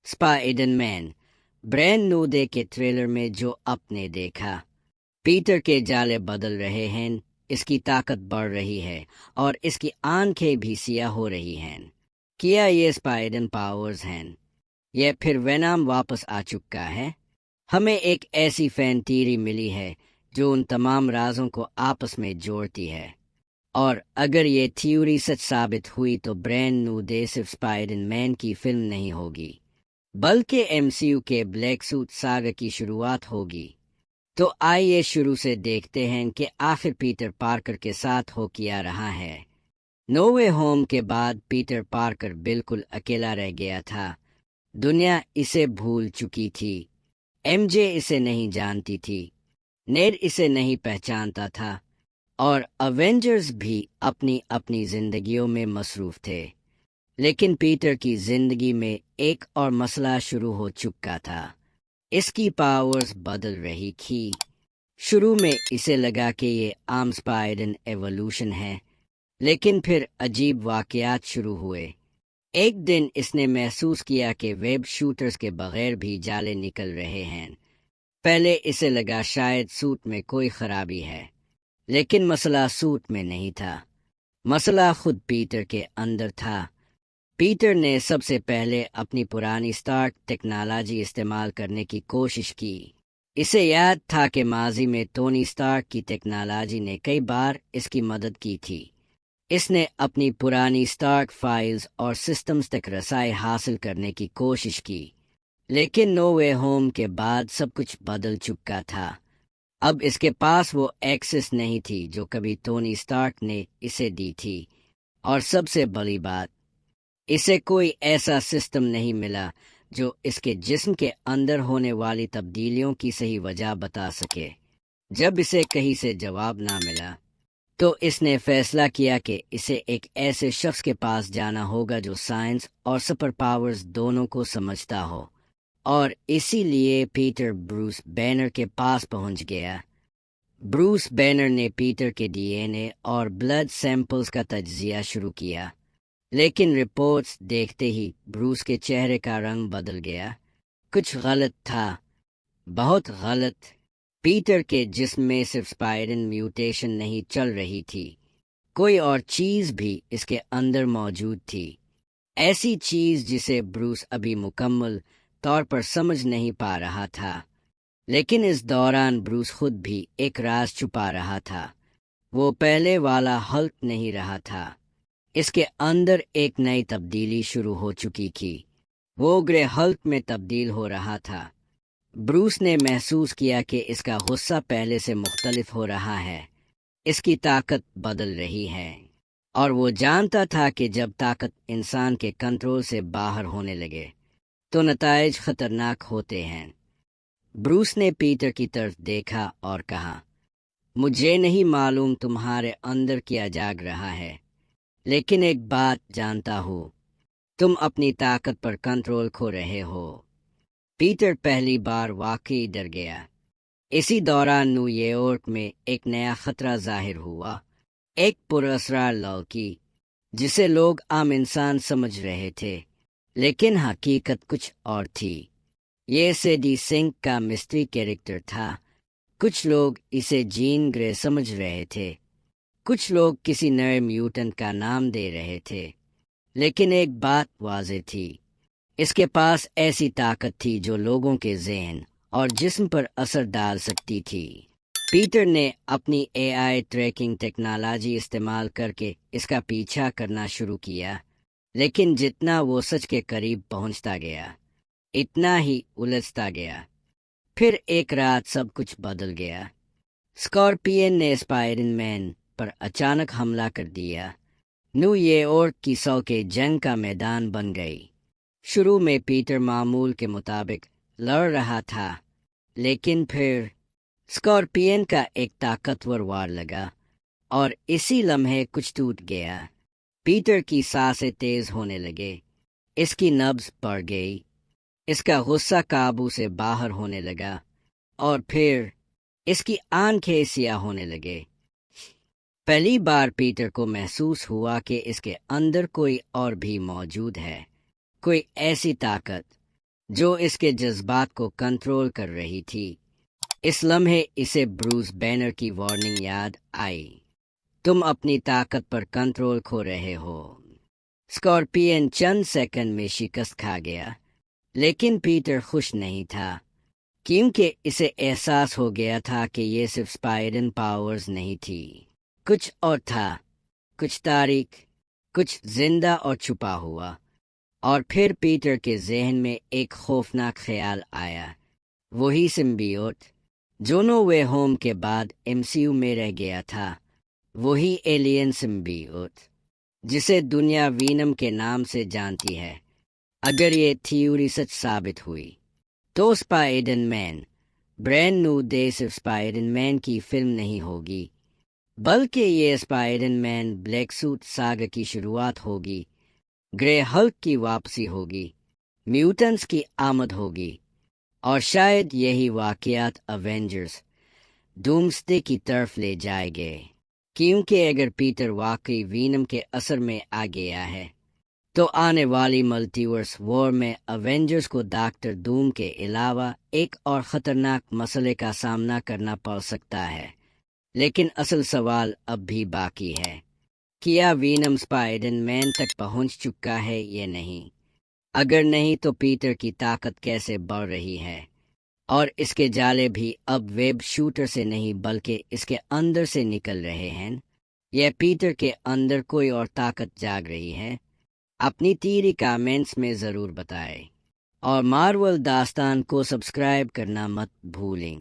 Spider man brand new day के trailer में जो आपने देखा, पीटर के जाले बदल रहे हैं, इसकी ताकत बढ़ रही है और इसकी आंखें भी सियाह हो रही हैं। क्या ये स्पाइडर पावर्स हैं? ये फिर वेनम वापस आ चुका है? हमें एक ऐसी फैन थ्योरी मिली है जो उन तमाम राजों को आपस में जोड़ती है, और अगर ये थ्योरी सच साबित हुई तो ब्रैंड न्यू डे सिर्फ स्पाइडर मैन की फिल्म नहीं होगी, बल्कि एमसीयू के ब्लैक सूट सागा की शुरुआत होगी। तो आइए शुरू से देखते हैं कि आखिर पीटर पार्कर के साथ हो क्या रहा है। नो वे होम के बाद पीटर पार्कर बिल्कुल अकेला रह गया था। दुनिया इसे भूल चुकी थी। एमजे इसे नहीं जानती थी, नेड इसे नहीं पहचानता था, और अवेंजर्स भी अपनी अपनी जिंदगियों में मसरूफ थे। लेकिन पीटर की जिंदगी में एक और मसला शुरू हो चुका था। इसकी पावर्स बदल रही थी। शुरू में इसे लगा कि ये आम स्पाइडर एवोल्यूशन है, लेकिन फिर अजीब वाकयात शुरू हुए। एक दिन इसने महसूस किया कि वेब शूटर्स के बगैर भी जाले निकल रहे हैं। पहले इसे लगा शायद सूट में कोई खराबी है, लेकिन मसला सूट में नहीं था, मसला खुद पीटर के अंदर था। पीटर ने सबसे पहले अपनी पुरानी स्टार्क टेक्नोलॉजी इस्तेमाल करने की कोशिश की। इसे याद था कि माजी में टोनी स्टार्क की टेक्नोलॉजी ने कई बार इसकी मदद की थी। इसने अपनी पुरानी स्टार्क फाइल्स और सिस्टम्स तक रसाई हासिल करने की कोशिश की, लेकिन नो वे होम के बाद सब कुछ बदल चुका था। अब इसके पास वो एक्सेस नहीं थी जो कभी टोनी स्टार्क ने इसे दी थी, और सबसे बड़ी बात, इसे कोई ऐसा सिस्टम नहीं मिला जो इसके जिस्म के अंदर होने वाली तब्दीलियों की सही वजह बता सके। जब इसे कहीं से जवाब ना मिला, तो इसने फैसला किया कि इसे एक ऐसे शख्स के पास जाना होगा जो साइंस और सुपर पावर्स दोनों को समझता हो, और इसीलिए पीटर ब्रूस बैनर के पास पहुंच गया। ब्रूस बैनर ने पीटर के डीएनए और ब्लड सैंपल्स का तज्जिया शुरू किया, लेकिन रिपोर्ट्स देखते ही ब्रूस के चेहरे का रंग बदल गया। कुछ गलत था, बहुत गलत। पीटर के जिस्म में सिर्फ स्पाइडर म्यूटेशन नहीं चल रही थी, कोई और चीज भी इसके अंदर मौजूद थी। ऐसी चीज जिसे ब्रूस अभी मुकम्मल तौर पर समझ नहीं पा रहा था। लेकिन इस दौरान ब्रूस खुद भी एक राज छुपा रहा था। वो पहले वाला हल्क नहीं रहा था। इसके अंदर एक नई तब्दीली शुरू हो चुकी थी। वो ग्रे हल्क में तब्दील हो रहा था। ब्रूस ने महसूस किया कि इसका गुस्सा पहले से मुख्तलिफ हो रहा है, इसकी ताकत बदल रही है, और वो जानता था कि जब ताकत इंसान के कंट्रोल से बाहर होने लगे तो नताइज खतरनाक होते हैं। ब्रूस ने पीटर की तरफ देखा और कहा, मुझे नहीं मालूम तुम्हारे अंदर क्या जाग रहा है, लेकिन एक बात जानता हूँ, तुम अपनी ताकत पर कंट्रोल खो रहे हो। पीटर पहली बार वाकई डर गया। इसी दौरान न्यूयॉर्क में एक नया खतरा जाहिर हुआ। एक पुरअसरार लड़की जिसे लोग आम इंसान समझ रहे थे, लेकिन हकीकत कुछ और थी। ये सैडी सिंह का मिस्ट्री कैरेक्टर था। कुछ लोग इसे जीन ग्रे समझ रहे थे, कुछ लोग किसी नए म्यूटेंट का नाम दे रहे थे, लेकिन एक बात वाज़ेह थी, इसके पास ऐसी ताकत थी जो लोगों के ज़हन और जिस्म पर असर डाल सकती थी। पीटर ने अपनी एआई ट्रैकिंग टेक्नोलॉजी इस्तेमाल करके इसका पीछा करना शुरू किया, लेकिन जितना वो सच के करीब पहुंचता गया, इतना ही उलझता गया। फिर एक रात सब कुछ बदल गया। स्कॉर्पियन ने स्पाइडर मैन पर अचानक हमला कर दिया। न्यूयॉर्क की सड़कें जंग का मैदान बन गई। शुरू में पीटर मामूल के मुताबिक लड़ रहा था, लेकिन फिर स्कॉर्पियन का एक ताकतवर वार लगा और इसी लम्हे कुछ टूट गया। पीटर की सांसें तेज होने लगे, इसकी नब्ज बढ़ गई, इसका गुस्सा काबू से बाहर होने लगा, और फिर इसकी आंखें सियाह होने लगे। पहली बार पीटर को महसूस हुआ कि इसके अंदर कोई और भी मौजूद है, कोई ऐसी ताकत جو اس کے جذبات کو کنٹرول کر رہی تھی۔ اس لمحے اسے بروس بینر کی وارننگ یاد آئی، تم اپنی طاقت پر کنٹرول کھو رہے ہو۔ اسکارپین چند سیکنڈ میں شکست کھا گیا، لیکن پیٹر خوش نہیں تھا، کیونکہ اسے احساس ہو گیا تھا کہ یہ صرف اسپائرن پاورز نہیں تھی، کچھ اور تھا، کچھ تاریک، کچھ زندہ اور چھپا ہوا۔ اور پھر پیٹر کے ذہن میں ایک خوفناک خیال آیا، وہی سمبیوٹ جو نو وے ہوم کے بعد MCU میں رہ گیا تھا، وہی ایلین سمبیوٹ جسے دنیا وینم کے نام سے جانتی ہے۔ اگر یہ تھیوری سچ ثابت ہوئی تو اسپائڈن مین برینڈ نیو ڈے صرف اسپائڈن مین کی فلم نہیں ہوگی، بلکہ یہ اسپائڈن مین بلیک سوٹ ساگا کی شروعات ہوگی، گرے ہلک کی واپسی ہوگی، میوٹنٹس کی آمد ہوگی، اور شاید یہی واقعات اوینجرز ڈومسڈے کی طرف لے جائے گے، کیونکہ اگر پیٹر واقعی وینم کے اثر میں آ گیا ہے تو آنے والی ملٹیورس وار میں اوینجرز کو ڈاکٹر دوم کے علاوہ ایک اور خطرناک مسئلے کا سامنا کرنا پڑ سکتا ہے۔ لیکن اصل سوال اب بھی باقی ہے، کیا وینم اسپائڈن مین تک پہنچ چکا ہے یا نہیں؟ اگر نہیں تو پیٹر کی طاقت کیسے بڑھ رہی ہے، اور اس کے جالے بھی اب ویب شوٹر سے نہیں بلکہ اس کے اندر سے نکل رہے ہیں، یا پیٹر کے اندر کوئی اور طاقت جاگ رہی ہے؟ اپنی تیری کامنٹس میں ضرور بتائیں، اور مارول داستان کو سبسکرائب کرنا مت بھولیں۔